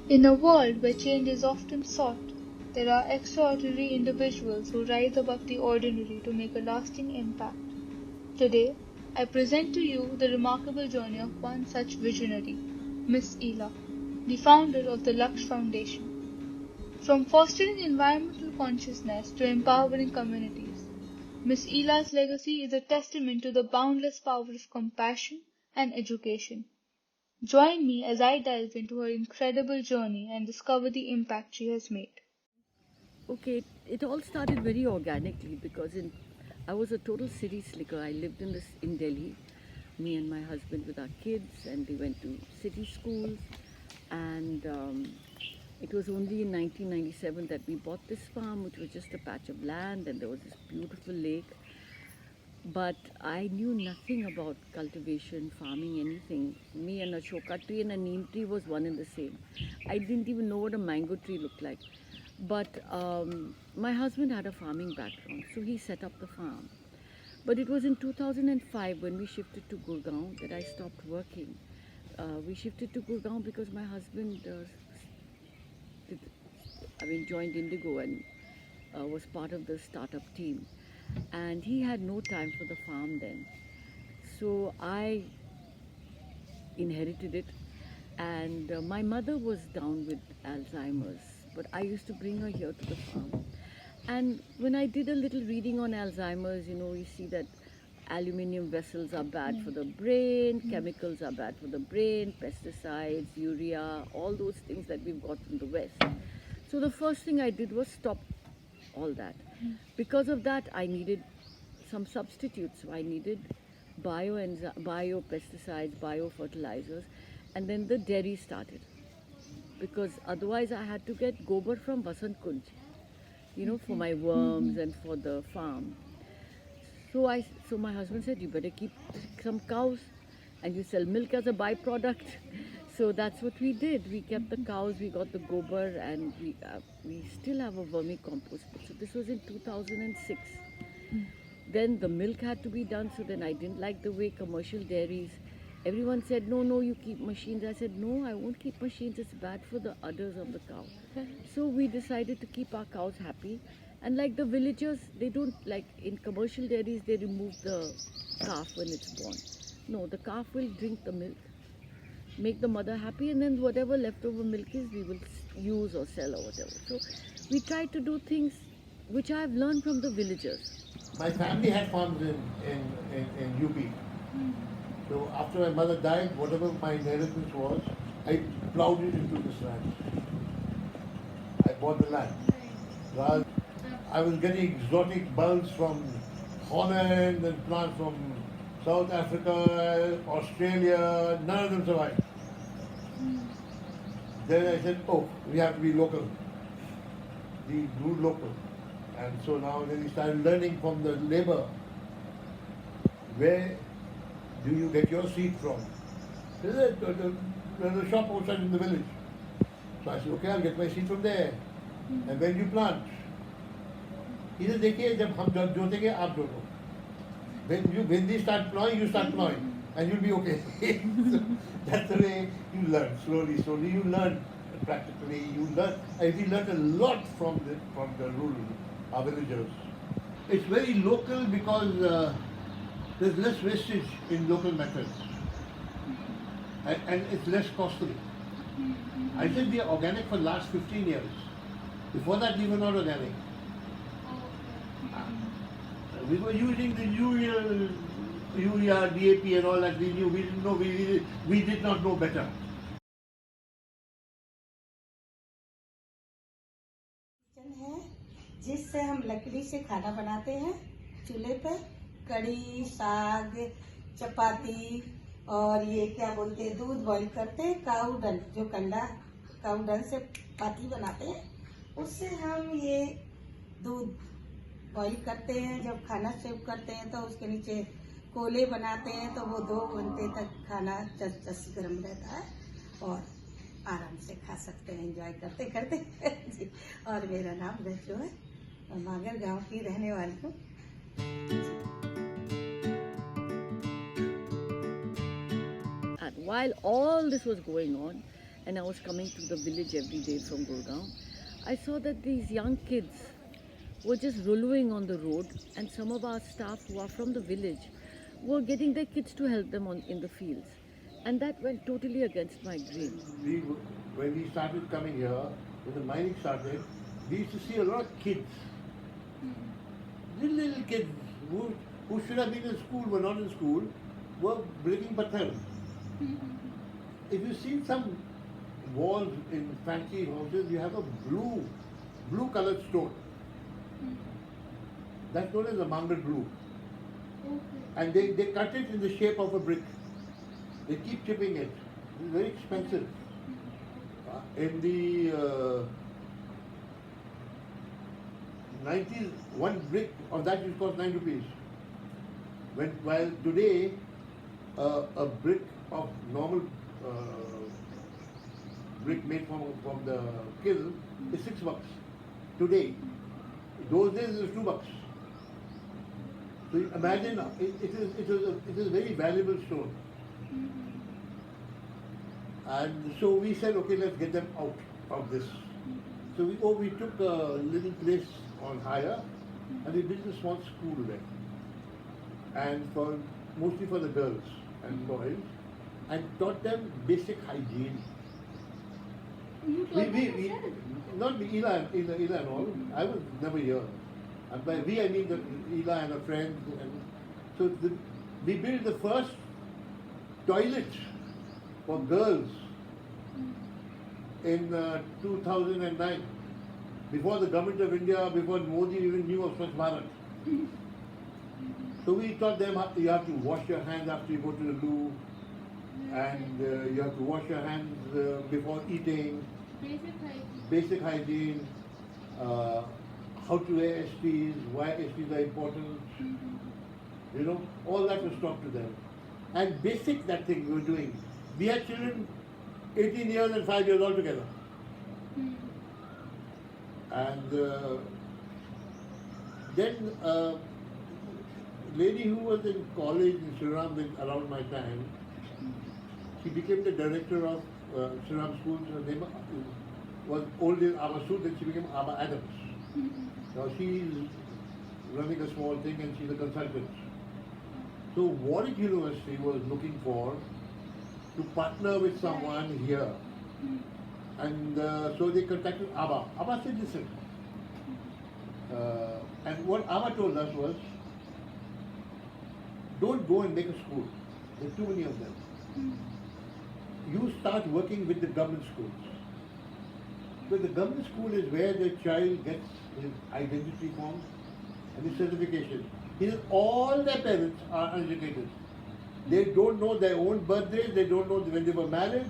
In a world where change is often sought, there are extraordinary individuals who rise above the ordinary to make a lasting impact. Today, I present to you the remarkable journey of one such visionary, Miss Ela, the founder of the Laksh Foundation. From fostering environmental consciousness to empowering communities, Miss Ela's legacy is a testament to the boundless power of compassion and education. Join me as I delve into her incredible journey and discover the impact she has made. Okay, it all started very organically because I was a total city slicker. I lived in Delhi, me and my husband with our kids, and we went to city schools. And it was only in 1997 that we bought this farm, which was just a patch of land, and there was this beautiful lake. But I knew nothing about cultivation, farming, anything. Me and a shoka tree and a neem tree was one and the same. I didn't even know what a mango tree looked like. But my husband had a farming background, so he set up the farm. But it was in 2005 when we shifted to Gurgaon that I stopped working. We shifted to Gurgaon because my husband did, joined Indigo and was part of the startup team. And he had no time for the farm then. So I inherited it. And my mother was down with Alzheimer's, but I used to bring her here to the farm. And when I did a little reading on Alzheimer's, you see that aluminium vessels are bad for the brain, chemicals are bad for the brain, pesticides, urea, all those things that we've got from the West. So the first thing I did was stop all that. Because of that, I needed some substitutes. So I needed bio pesticides, bio fertilizers, and then the dairy started. Because otherwise I had to get gobar from Vasant Kunj, for my worms and for the farm. So my husband said, you better keep some cows and you sell milk as a byproduct. So that's what we did. We kept the cows, we got the gobar, and we still have a vermicompost. So this was in 2006. Then the milk had to be done, so then I didn't like the way commercial dairies. Everyone said, no, you keep machines. I said, no, I won't keep machines. It's bad for the udders of the cow. So we decided to keep our cows happy. And like the villagers, they don't, like in commercial dairies, they remove the calf when it's born. No, the calf will drink the milk, make the mother happy, and then whatever leftover milk is, we will use or sell or whatever. So we try to do things which I've learned from the villagers. My family had farms in UP. So after my mother died, whatever my inheritance was, I plowed it into this land. I bought the land. I was getting exotic bulbs from Holland and plants from South Africa, Australia. None of them survived. Then I said, oh, we have to be local. We grew local. And so now then we started learning from the labor. Where do you get your seed from? There's a shop outside in the village. So I said, okay, I'll get my seed from there. And when you plant, he said, देखिए जब हम जोतेंगे आप जोतो. When they start plowing, you start plowing, and you'll be okay. So that's the way you learn. Slowly you learn practically. We learned a lot from the rural, our villagers. It's very local because there's less wastage in local methods, and it's less costly. I said we are organic for the last 15 years. Before that, we were not organic. We were using the urea, DAP and all that. We knew, we didn't know, we did not know better. Kitchen है जिससे हम लकड़ी से खाना बनाते हैं चूल्हे पे, कड़ी, साग, चपाती और ये क्या बोलते हैं दूध बॉईल करते हैं, काउडन जो कंडा काउडन से पाती बनाते हैं, उससे हम ये दूध बॉईल करते हैं. जब खाना सर्व करते हैं तो उसके नीचे कोले बनाते हैं तो वो 2 घंटे तक खाना चस गर्म रहता है और आराम से खा सकते हैं एंजॉय करते करते. जी. और मेरा नाम रज्जो है, मैं मागर गांव की रहने वाली हूँ. And while all this was going on, and I was coming to the village every day from Gurgaon, I saw that these young kids were just rolling on the road, and some of our staff who are from the village were getting their kids to help them in the fields. And that went totally against my dream. When we started coming here, when the mining started, we used to see a lot of kids, little kids who should have been in school, were not in school, were breaking pathar. If you see some walls in fancy houses, you have a blue colored stone. That's known as a mangal blue. And they cut it in the shape of a brick. They keep chipping it. It's very expensive. In the 90s, one brick of that used to cost 9 rupees. While today, a brick of normal brick made from the kiln is $6 today. Those days it was $2. So imagine, it is a very valuable stone. And so we said, okay, let's get them out of this. So we took a little place on hire and we built a small school there. And mostly for the girls and boys, and taught them basic hygiene. You taught them yourself? Not me, Ela and all. I was never here. And by we, I mean Ela and her friends. And so we built the first toilet for girls in 2009. Before the government of India, before Modi even knew of Swachh Bharat. So we taught them you have to wash your hands after you go to the loo, and you have to wash your hands before eating. Basic hygiene, how to wear STs, why STs are important, you know, all that was taught to them. And basic that thing we were doing. We had children 18 years and 5 years altogether. And then a lady who was in college in Sriram around my time, she became the director of Sriram schools. Her name was old in Abasud, then she became Abba Adams. Now she's running a small thing and she's a consultant. So Warwick University was looking to partner with someone here. And so they contacted Abba. Abba said, listen. And what Abba told us was, don't go and make a school. There are too many of them. You start working with the government schools. Because the government school is where the child gets his identity form and his certification. All their parents are uneducated. They don't know their own birthdays, they don't know when they were married,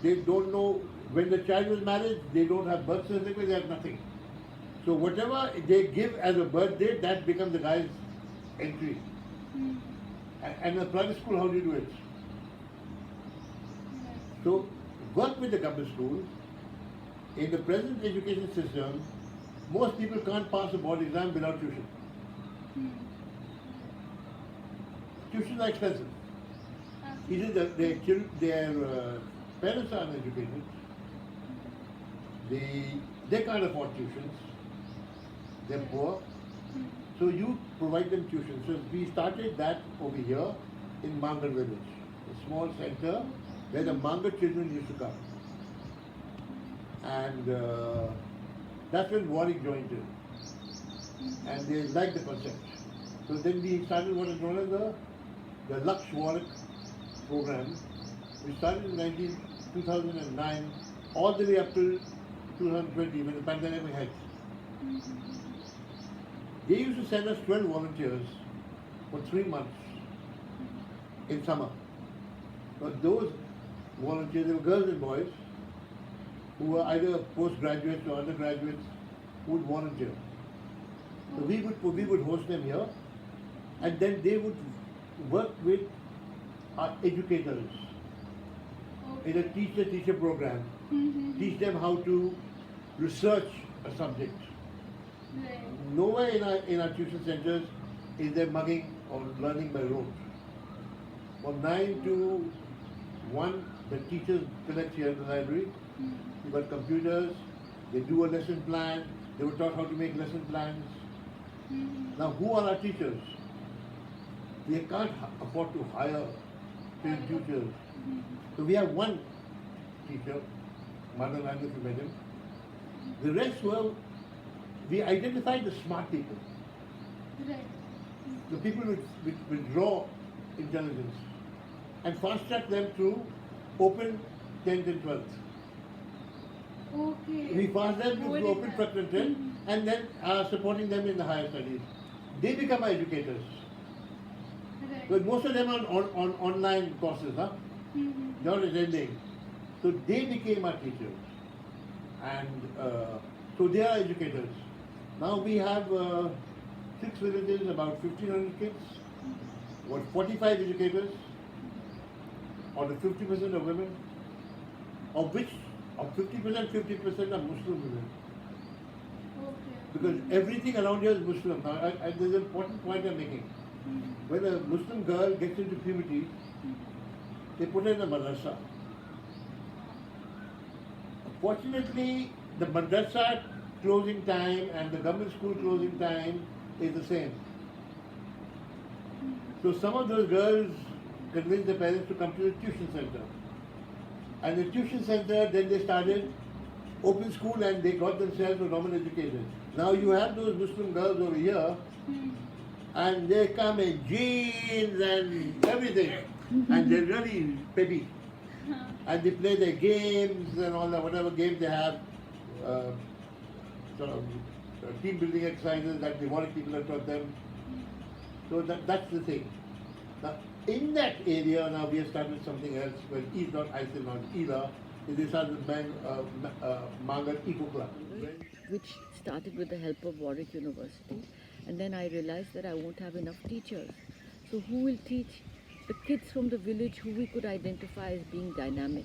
they don't know when the child was married, they don't have birth certificate, they have nothing. So whatever they give as a birth date, that becomes the guy's entry. And a private school, how do you do it? So work with the government school. In the present education system, most people can't pass a board exam without tuition. Tuitions are expensive. Either their parents are uneducated, they can't afford tuitions, they're poor, so you provide them tuition. So we started that over here in Mangal village, a small center where the Mangal children used to come. And that's when Warwick joined in. And they liked the concept. So then we started what is known as the Laksh Warwick program. We started in 2009, all the way up till 2020 when the pandemic hit. They used to send us 12 volunteers for 3 months in summer. But those volunteers, they were girls and boys, who were either postgraduates or undergraduates who would volunteer. So we would host them here, and then they would work with our educators in a teacher program, teach them how to research a subject. Nowhere in our tuition centers is there mugging or learning by rote. From 9 to 1 the teachers collect here in the library. You've got computers, they do a lesson plan, they were taught how to make lesson plans. Now who are our teachers? We can't afford to hire trained tutors. So we have one teacher, mother language medium. The rest were, we identified the smart people. Right. The people with raw intelligence, and fast track them through open 10th and 12th. Okay. We fast them What through is open that? 1st and 10th, and then supporting them in the higher studies. They become our educators. Right. But most of them are on online courses, huh? Not attending. So they became our teachers. And so they are educators. Now we have 6 villages, about 1,500 kids, about 45 educators, out of 50% of women, of which of 50%, 50% are Muslim women. Okay. Because everything around here is Muslim. Now, there's an important point I'm making. When a Muslim girl gets into puberty, they put her in a madrasa. Fortunately, the madrasa closing time and the government school closing time is the same. So some of those girls convinced their parents to come to the tuition center. And the tuition center, then they started open school and they got themselves a normal education. Now you have those Muslim girls over here and they come in jeans and everything. And they're really peppy. And they play their games and all that, whatever games they have, sort of team building exercises that the Warwick people have taught them. So that's the thing. Now, in that area, now we have started something else, where Eid not ISIL not either. They started Mangal Eco Club. Which started with the help of Warwick University. And then I realized that I won't have enough teachers. So who will teach the kids from the village who we could identify as being dynamic?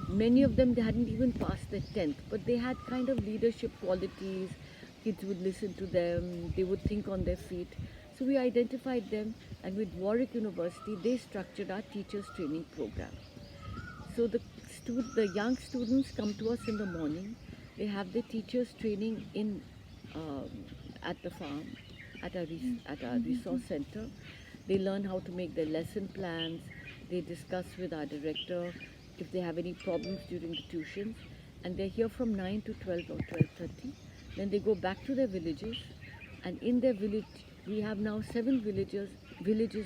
Many of them, they hadn't even passed their 10th, but they had kind of leadership qualities. Kids would listen to them, they would think on their feet. So we identified them, and with Warwick University, they structured our teachers training program. So the young students come to us in the morning. They have their teachers training in at the farm, at our resource center. They learn how to make their lesson plans. They discuss with our director if they have any problems during the tuitions. And they're here from 9 to 12 or 12:30. Then they go back to their villages. And in their village, we have now 7 villages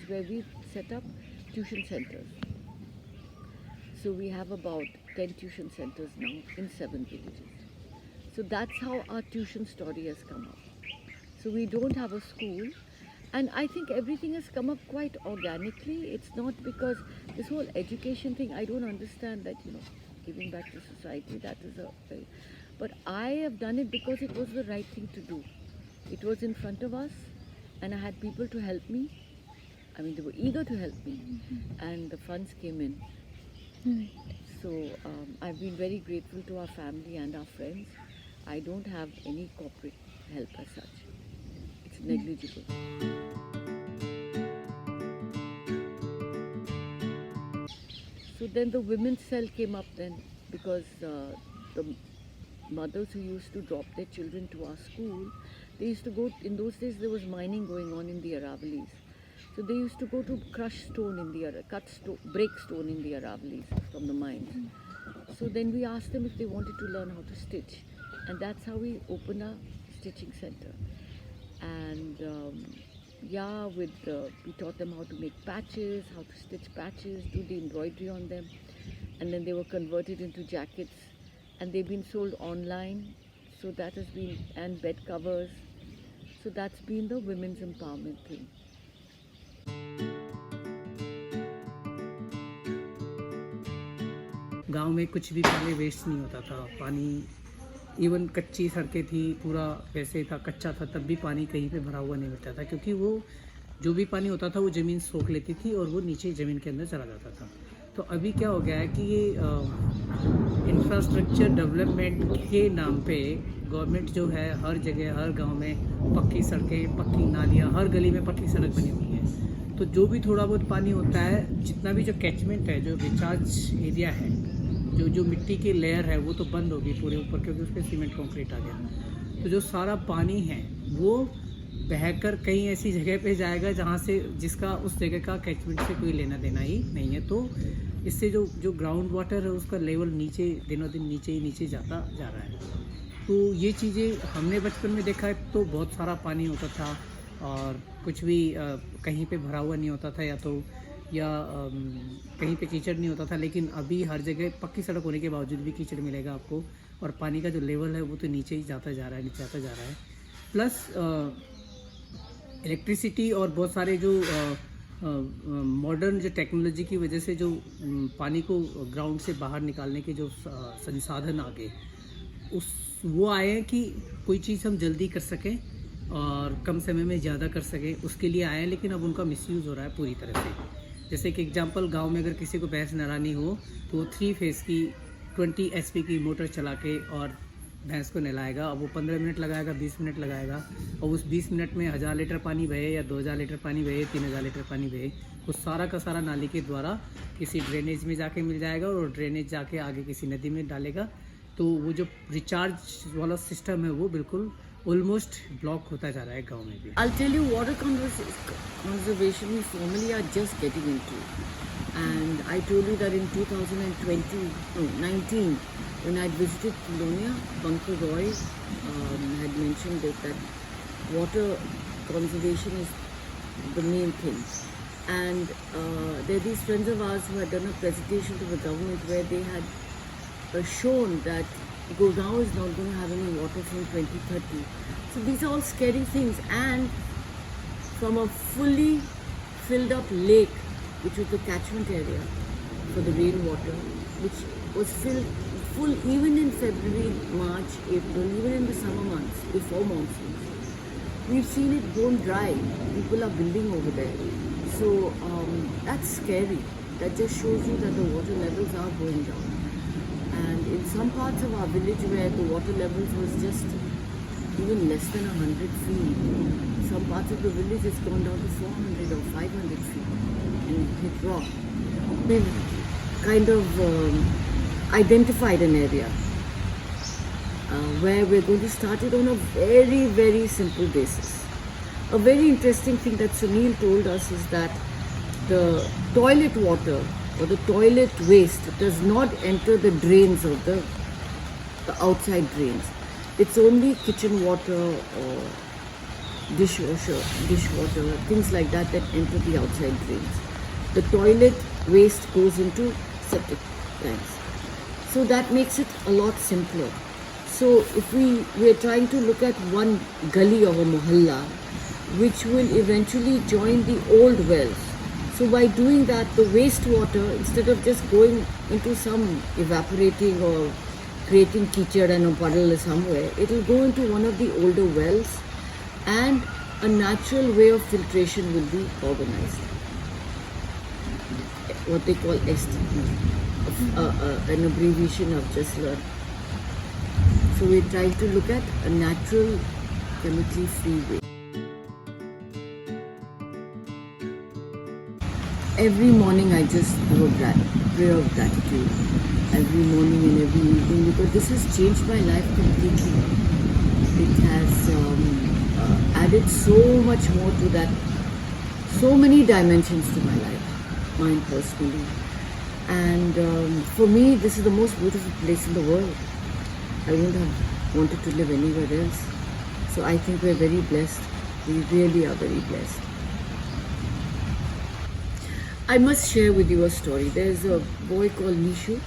where we've set up tuition centers. So we have about 10 tuition centers now in 7 villages. So that's how our tuition story has come up. So we don't have a school. And I think everything has come up quite organically. It's not because this whole education thing, I don't understand that, giving back to society, that is but I have done it because it was the right thing to do. It was in front of us and I had people to help me. I mean, they were eager to help me and the funds came in. So I've been very grateful to our family and our friends. I don't have any corporate help as such. It's negligible. So then the women's cell came up then because the mothers who used to drop their children to our school, they used to go, in those days there was mining going on in the Aravalis. So they used to go to crush stone in the, break stone in the Aravalis from the mines. So then we asked them if they wanted to learn how to stitch. And that's how we opened our stitching center. And we taught them how to make patches, how to stitch patches, do the embroidery on them. And then they were converted into jackets. And they've been sold online. So that has been, and bed covers. So that's been the women's empowerment thing. गांव में कुछ भी पहले waste नहीं होता था. पानी even कच्ची सड़कें थी, पूरा वैसे था, कच्चा था, तब भी पानी कहीं पे भरा हुआ नहीं मिलता था क्योंकि वो जो भी पानी होता था वो ज़मीन सोख लेती थी और वो नीचे ज़मीन के अंदर चला जाता था. तो अभी क्या हो गया है कि ये इंफ्रास्ट्रक्चर डेवलपमेंट के नाम पे गवर्नमेंट जो है हर जगह हर गांव में पक्की सड़कें, पक्की नालियां, हर गली में पक्की सड़क बनी हुई है. तो जो भी थोड़ा बहुत पानी होता है, जितना भी जो कैचमेंट है, जो रिचार्ज एरिया है, जो मिट्टी की लेयर है वो तो बंद होगी पूरे ऊपर, क्योंकि उस पर सीमेंट कंक्रीट आ गया। तो जो सारा पानी है वो बहकर कहीं ऐसी जगह पे जाएगा जहाँ से जिसका उस जगह का कैचमेंट से कोई लेना देना ही नहीं है। तो इससे जो ग्राउंड वाटर है उसका लेवल नीचे दिनों दिन नीचे जाता जा रहा है। तो ये चीज़ें हमने बचपन में देखा है, तो बहुत सारा पानी होता था और कुछ भी कहीं पे भरा हुआ नहीं होता था, या कहीं पे कीचड़ नहीं होता था। लेकिन अभी हर जगह पक्की सड़क होने के बावजूद भी कीचड़ मिलेगा आपको, और पानी का जो लेवल है वो तो नीचे ही जाता जा रहा है, नीचे जाता जा रहा है। प्लस इलेक्ट्रिसिटी और बहुत सारे जो मॉडर्न जो टेक्नोलॉजी की वजह से जो पानी को ग्राउंड से बाहर निकालने के जो संसाधन आ गए, वो आए हैं कि कोई चीज़ हम जल्दी कर सकें और कम समय में ज़्यादा कर सकें, उसके लिए आए हैं। लेकिन अब उनका मिसयूज़ हो रहा है पूरी तरह से। जैसे कि एग्जांपल, गांव में अगर किसी को भैंस नहलानी हो तो वो 3 फेज़ की 20 HP की मोटर चला के और भैंस को नहलाएगा। अब वो 15 मिनट लगाएगा, 20 मिनट लगाएगा, और उस 20 मिनट में 1000 लीटर पानी बहे या 2000 लीटर पानी बहे, 3000 लीटर पानी बहे, वो सारा का सारा नाली के द्वारा किसी ड्रेनेज में जाके मिल जाएगा, और ड्रेनेज जाके आगे किसी नदी में डालेगा। तो वो जो रिचार्ज वाला सिस्टम है वो बिल्कुल ऑलमोस्ट ब्लॉक होता जा रहा है गांव में भी। I'll tell you, water conservation we formally are just getting into. And I told you that in 19, when I visited Kilonia, Bunker Roy had mentioned that water conservation is the main thing. And there are these friends of ours who had done a presentation to the government where they had shown that Gurgaon is not going to have any water from 2030. So these are all scary things. And from a fully filled up lake, which was the catchment area for the rainwater, which was full even in February, March, April, even in the summer months before monsoons. We've seen it gone dry. People are building over there. So that's scary. That just shows you that the water levels are going down. And in some parts of our village where the water levels was just even less than 100 feet, some parts of the village has gone down to 400 or 500 feet and hit rock. We've kind of identified an area where we're going to start it on a very, very simple basis. A very interesting thing that Sunil told us is that the toilet water or the toilet waste does not enter the drains of the outside drains. It's only kitchen water or dishwater, things like that enter the outside drains. The toilet waste goes into septic tanks. So that makes it a lot simpler. So if we are trying to look at one gully of a mohalla, which will eventually join the old wells. So by doing that, the wastewater, instead of just going into some evaporating or creating keychad and a puddle somewhere, it will go into one of the older wells, and a natural way of filtration will be organized. What they call STP, an abbreviation I've just learned. So we're trying to look at a natural, chemically free way. Every morning I just do a prayer of gratitude. Every morning and every evening, because this has changed my life completely. It has added so much more to that, so many dimensions to my life, mine personally. And for me, this is the most beautiful place in the world. I wouldn't have wanted to live anywhere else. So I think we're very blessed. We really are very blessed. I must share with you a story. There's a boy called Nishu.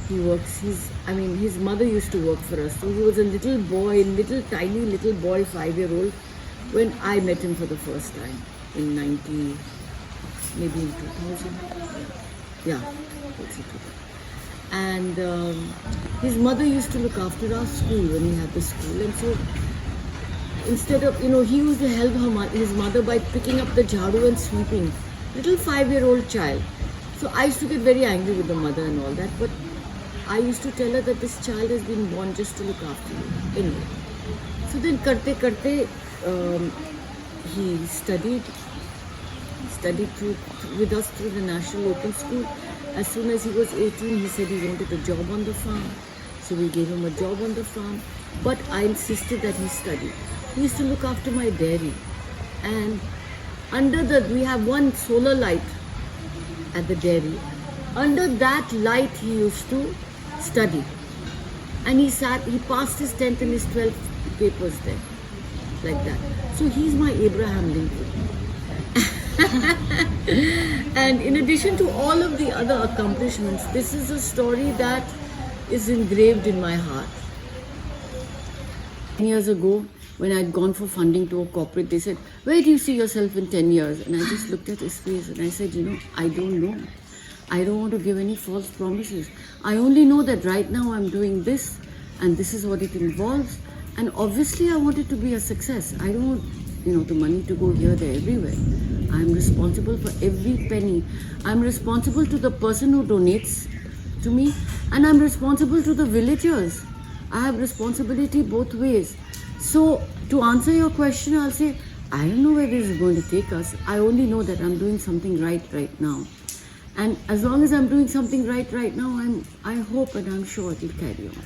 He works, his mother used to work for us. So he was a little boy, tiny little boy, 5-year-old, when I met him for the first time in 2000. Yeah, that's it. And his mother used to look after our school when he had the school. And so instead of, he used to help his mother by picking up the jhadu and sweeping. Little 5-year-old child. So I used to get very angry with the mother and all that, but I used to tell her that this child has been born just to look after you. Anyway. So then karte he studied studied with us through the National Open School. As soon as he was 18, he said he wanted a job on the farm. So we gave him a job on the farm. But I insisted that he study. He used to look after my dairy. And we have one solar light at the dairy. Under that light he used to study. And he passed his 10th and his 12th papers there. Like that. So he's my Abraham Lincoln. And in addition to all of the other accomplishments, this is a story that is engraved in my heart. 10 years ago, when I'd gone for funding to a corporate, they said, "Where do you see yourself in 10 years? And I just looked at his face and I said, I don't know. I don't want to give any false promises. I only know that right now I'm doing this and this is what it involves. And obviously I want it to be a success. I don't want, the money to go here, there, everywhere. I'm responsible for every penny. I'm responsible to the person who donates to me, and I'm responsible to the villagers. I have responsibility both ways. So to answer your question, I'll say, I don't know where this is going to take us. I only know that I'm doing something right now. And as long as I'm doing something right now, I hope and I'm sure it will carry on.